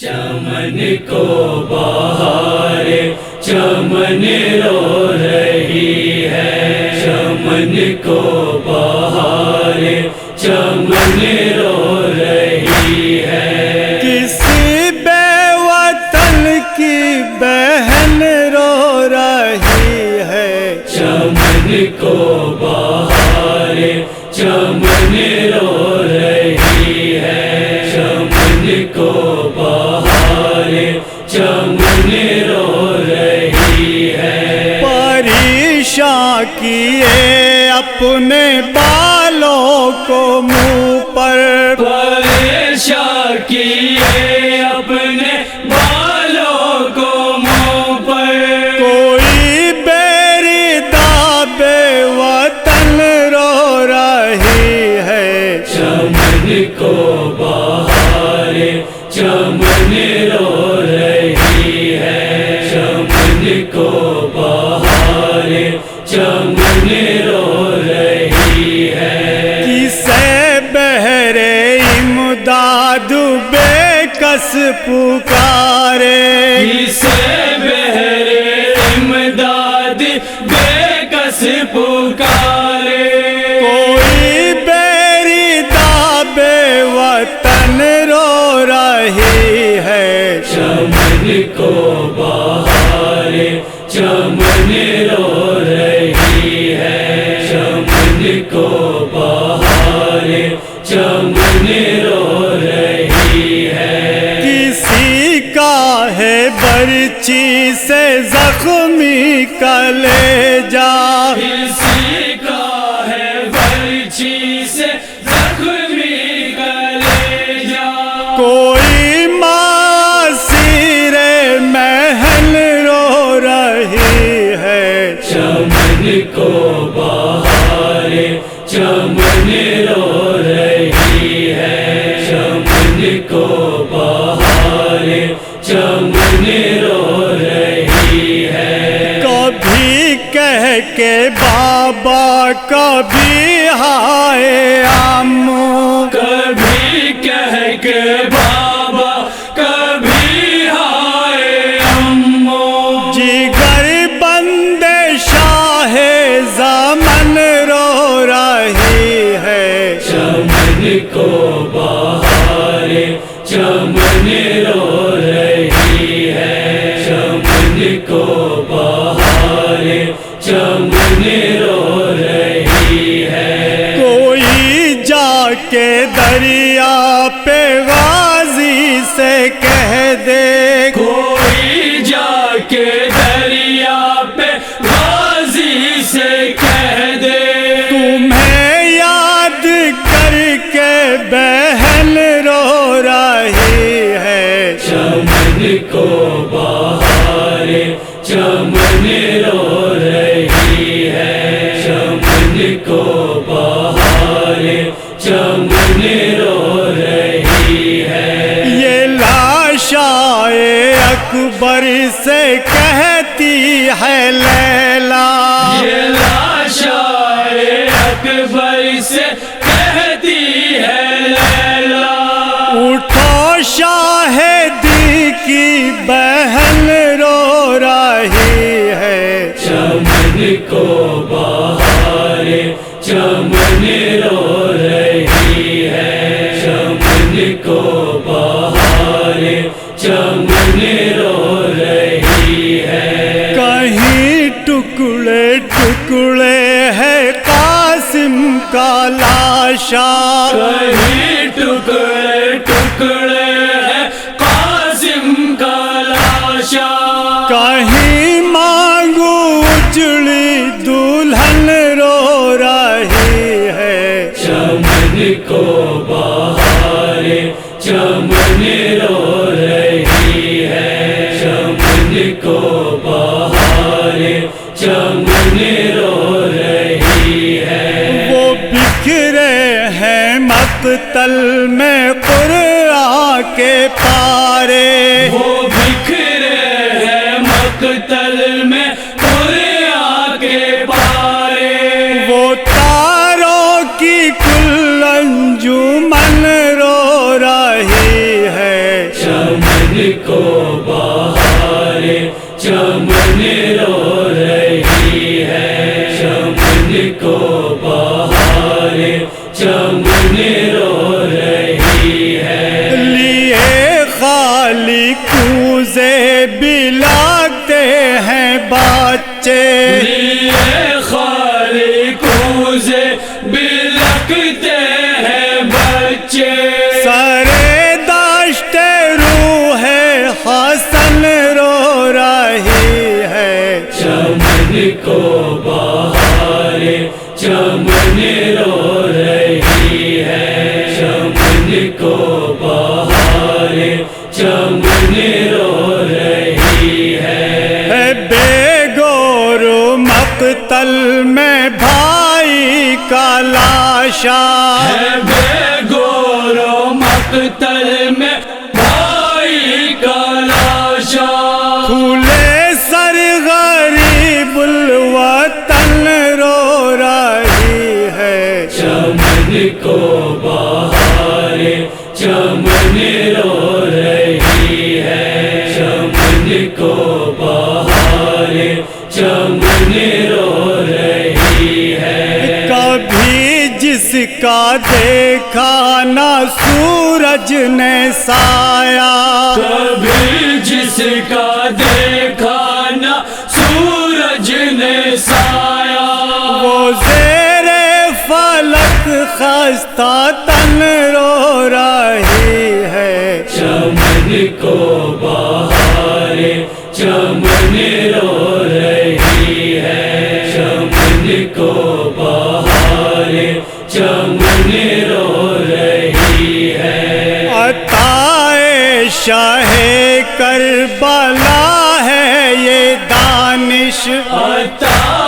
چمن کو بہار چمن رو رہی ہے، چمن کو بہار چمن رو رہی ہے۔ کسی بے وطن کی بہن رو رہی ہے، چمن کو بہار چمن رو رہی ہے، چمن کو بہار چمن رو رہی ہے۔ پریشان کیے اپنے بالوں کو منہ پر، پریشان کیے اپنے بالوں کو منہ پر، کوئی بیردہ بے وطن رو رہی ہے، چمن کو بہار چمن رو رہی ہے، چمن کو بہار چمن رو رہی ہے۔ کسے بہرے امداد بے کس پکارے، کسے بہرے امداد بے کس پکارے، کوئی بیردہ بے وطن رو رہی ہے، چمن کو بہار چمن رو رہی ہے، چمن کو بہار چمن رو رہی ہے۔ کسی کا ہے برچی سے زخمی کلیجا، کسی کا ہے برچی سے زخمی کلیجا، کوئی معصیر محل رو رہی ہے، چمن کو بہار چمن رو رہی ہے، چمن کو بہار چمن رو رہی ہے۔ کبھی کہہ کے بابا کبھی ہائے عمو، کبھی کہہ کے بابا کبھی ہائے امو، جگر بندے شاہ زمن رو رہی ہے، چمن کو بہار چمن رو رہی ہے، چمن کو بہار چمن رو رہی ہے۔ کوئی جا کے دریا پہ غازی سے کہہ دے، کوئی جا کے دریا پہ غازی سے کہہ دے، تمہیں یاد کر کے بہن رو رہی ہے، چمن کو بہار چمن رو رہی ہے، چمن کو بہار چمن رو رہی ہے۔ یہ لاشائے اکبر سے کہتی ہے لیلا، یہ لاشائے اکبر سے کہتی ہے لیلا، اٹھو شاہدی کی بہن رو رہی ہے، چمن کو بہار چمن رو رہی ہے، چمن کو بہار چمن رو رہی ہے۔ کہیں ٹکڑے ٹکڑے ہے قاسم کا لاشا، کہیں ٹکڑے ٹکڑے ہے قاسم کا لاشا، کہیں مانگو اجڑی دلہن رو رہی ہے، چمن کو بہار چمن رو رہی ہے، چمن کو بہار چمن رو رہی ہے۔ وہ بکھرے ہیں مقتل میں قرآن کے پارے، وہ بکھرے ہیں مقتل میں قرآن کے پارے، وہ تاروں کی کل انجمن رو رہی ہے، چمن بچے لیے خالی کوزے بلکتے ہیں بچے سارے داشت روح حسن رو رہی ہے چمن کو بہارے چمن رو رہی ہے چمن کو بہارے چمن رو رہی ہے بے گور مقتل میں بھائی کا لاشا ہے بے گور و مقتل میں بھائی کا لاشا کھلے سر غریب الوطن رو رہی ہے چمن کو بہارے چمن رو رہی ہے چمن کو بہارے چمن رو رہی ہے کبھی جس کا دیکھا نہ سورج نے سایہ کبھی جس کا دیکھا نہ سورج نے سایہ وہ زیر فلک خستہ تن رو رہی ہے چمن کو بہارے چمن رو رہی ہے چمن کو بہارے چمن رو رہی ہے عطائے شاہ کربلا ہے یہ دانش عطا